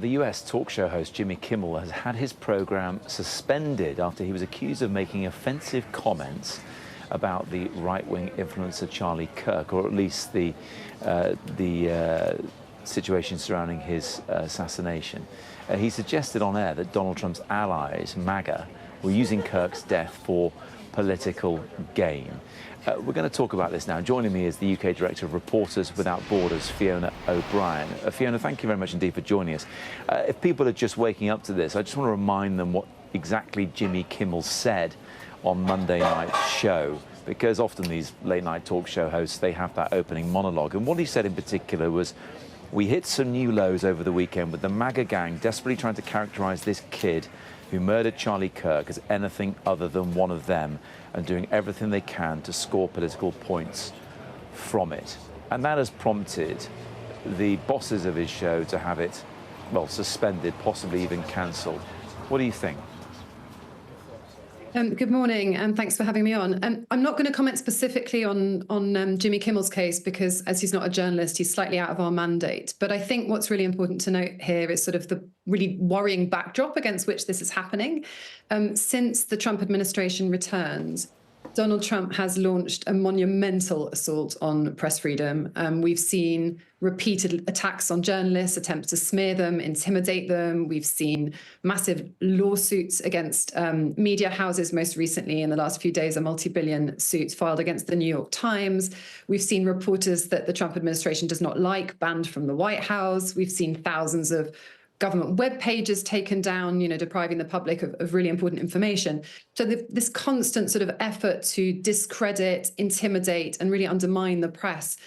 The US talk show host Jimmy Kimmel has had his program suspended after he was accused of making offensive comments about the right-wing influencer Charlie Kirk, or at least the situation surrounding his assassination. He suggested on air that Donald Trump's allies, MAGA, were using Kirk's death for political gain. We're going to talk about this now. Joining me is the UK Director of Reporters Without Borders, Fiona O'Brien. Fiona, thank you very much indeed for joining us. If people are just waking up to this, I just want to remind them what exactly Jimmy Kimmel said on Monday night's show, because often these late-night talk show hosts, they have that opening monologue. And what he said in particular was, "We hit some new lows over the weekend with the MAGA gang desperately trying to characterize this kid who murdered Charlie Kirk as anything other than one of them and doing everything they can to score political points from it." And that has prompted the bosses of his show to have it, well, suspended, possibly even cancelled. What do you think? Good morning, and thanks for having me on. I'm not going to comment specifically on Jimmy Kimmel's case because, as he's not a journalist, he's slightly out of our mandate. But I think what's really important to note here is sort of the really worrying backdrop against which this is happening. Since the Trump administration returned, Donald Trump has launched a monumental assault on press freedom. We've seen repeated attacks on journalists, attempts to smear them, intimidate them. We've seen massive lawsuits against media houses. Most recently, in the last few days, a multi-billion suit filed against the New York Times. We've seen reporters that the Trump administration does not like banned from the White House. We've seen thousands of government web pages taken down, depriving the public of really important information. So this constant sort of effort to discredit, intimidate, and really undermine the press,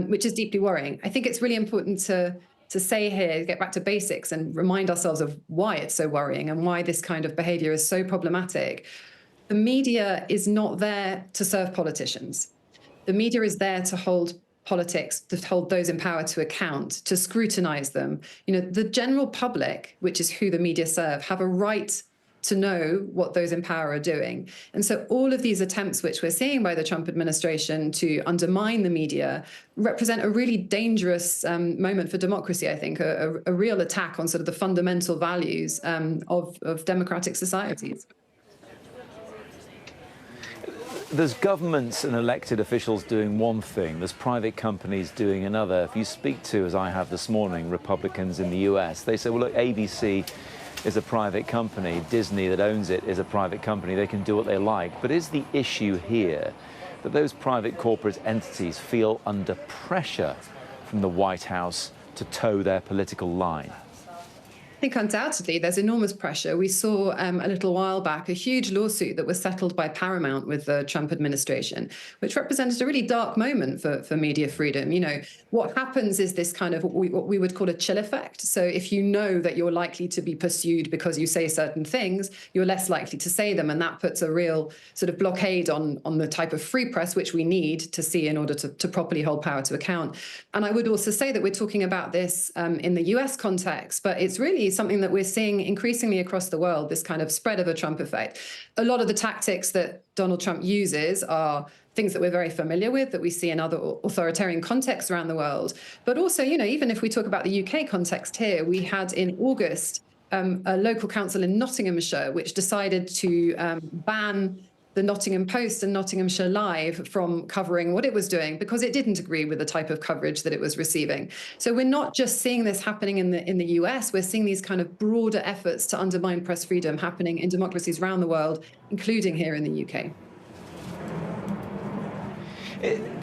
which is deeply worrying. I think it's really important to say here, get back to basics and remind ourselves of why it's so worrying and why this kind of behavior is so problematic. The media is not there to serve politicians. The media is there to hold politics, to hold those in power to account, to scrutinize them. The general public, which is who the media serve, have a right to know what those in power are doing. And so all of these attempts which we're seeing by the Trump administration to undermine the media represent a really dangerous moment for democracy, I think, a real attack on sort of the fundamental values of democratic societies. There's governments and elected officials doing one thing, there's private companies doing another. If you speak to, as I have this morning, Republicans in the US, they say, well, look, ABC is a private company, Disney that owns it is a private company, they can do what they like. But is the issue here that those private corporate entities feel under pressure from the White House to toe their political line? I think undoubtedly there's enormous pressure. We saw a little while back a huge lawsuit that was settled by Paramount with the Trump administration, which represented a really dark moment for media freedom. What happens is this kind of what we would call a chill effect. So if you know that you're likely to be pursued because you say certain things, you're less likely to say them. And that puts a real sort of blockade on the type of free press which we need to see in order to properly hold power to account. And I would also say that we're talking about this in the US context, but it's really something that we're seeing increasingly across the world, this kind of spread of a Trump effect. A lot of the tactics that Donald Trump uses are things that we're very familiar with, that we see in other authoritarian contexts around the world. But also, even if we talk about the UK context here, we had in August a local council in Nottinghamshire which decided to ban the Nottingham Post and Nottinghamshire Live from covering what it was doing because it didn't agree with the type of coverage that it was receiving. So we're not just seeing this happening in the US, we're seeing these kind of broader efforts to undermine press freedom happening in democracies around the world, including here in the UK.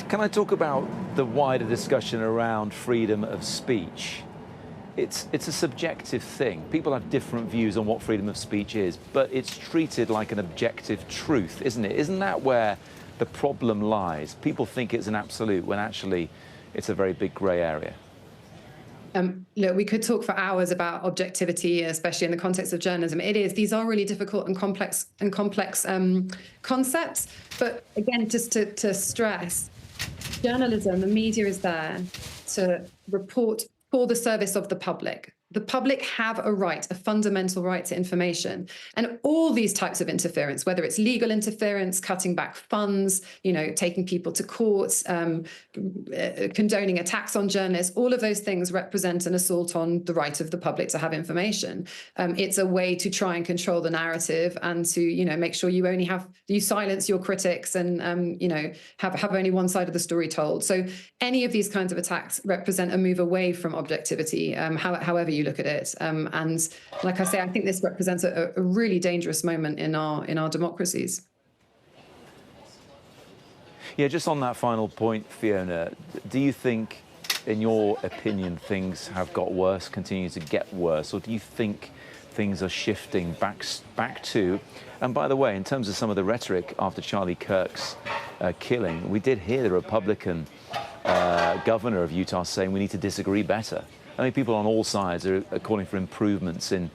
Can I talk about the wider discussion around freedom of speech? It's a subjective thing. People have different views on what freedom of speech is, but it's treated like an objective truth, isn't it? Isn't that where the problem lies? People think it's an absolute when actually it's a very big grey area. Look, we could talk for hours about objectivity, especially in the context of journalism. These are really difficult and complex concepts. But again, just to stress, journalism, the media is there to report for the service of the public. The public have a right, a fundamental right to information. And all these types of interference, whether it's legal interference, cutting back funds, taking people to courts, condoning attacks on journalists, all of those things represent an assault on the right of the public to have information. It's a way to try and control the narrative and to, make sure you silence your critics and, have only one side of the story told. So any of these kinds of attacks represent a move away from objectivity, however you look at it. And like I say, I think this represents a really dangerous moment in our democracies. Yeah, just on that final point, Fiona, do you think, in your opinion, things have got worse, continue to get worse, or do you think things are shifting back to? And by the way, in terms of some of the rhetoric after Charlie Kirk's killing, we did hear the Republican governor of Utah saying we need to disagree better. I mean, people on all sides are calling for improvements in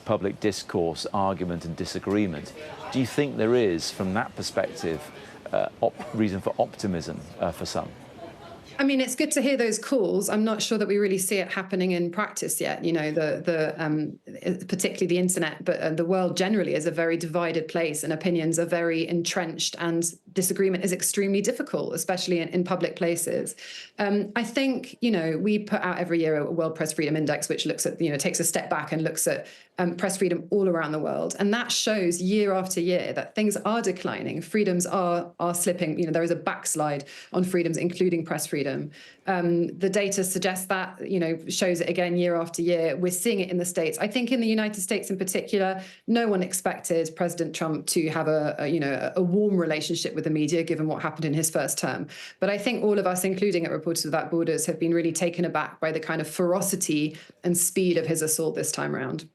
public discourse, argument and disagreement. Do you think there is, from that perspective, reason for optimism for some? I mean, it's good to hear those calls. I'm not sure that we really see it happening in practice yet. Particularly the internet, but the world generally is a very divided place, and opinions are very entrenched, and disagreement is extremely difficult, especially in public places. I think, we put out every year a World Press Freedom Index, which looks at, takes a step back and looks at press freedom all around the world. And that shows year after year that things are declining. Freedoms are slipping. There is a backslide on freedoms, including press freedom. The data suggests that, shows it again year after year. We're seeing it in the States. I think in the United States in particular, no one expected President Trump to have a warm relationship with the media, given what happened in his first term. But I think all of us, including at Reporters Without Borders, have been really taken aback by the kind of ferocity and speed of his assault this time around.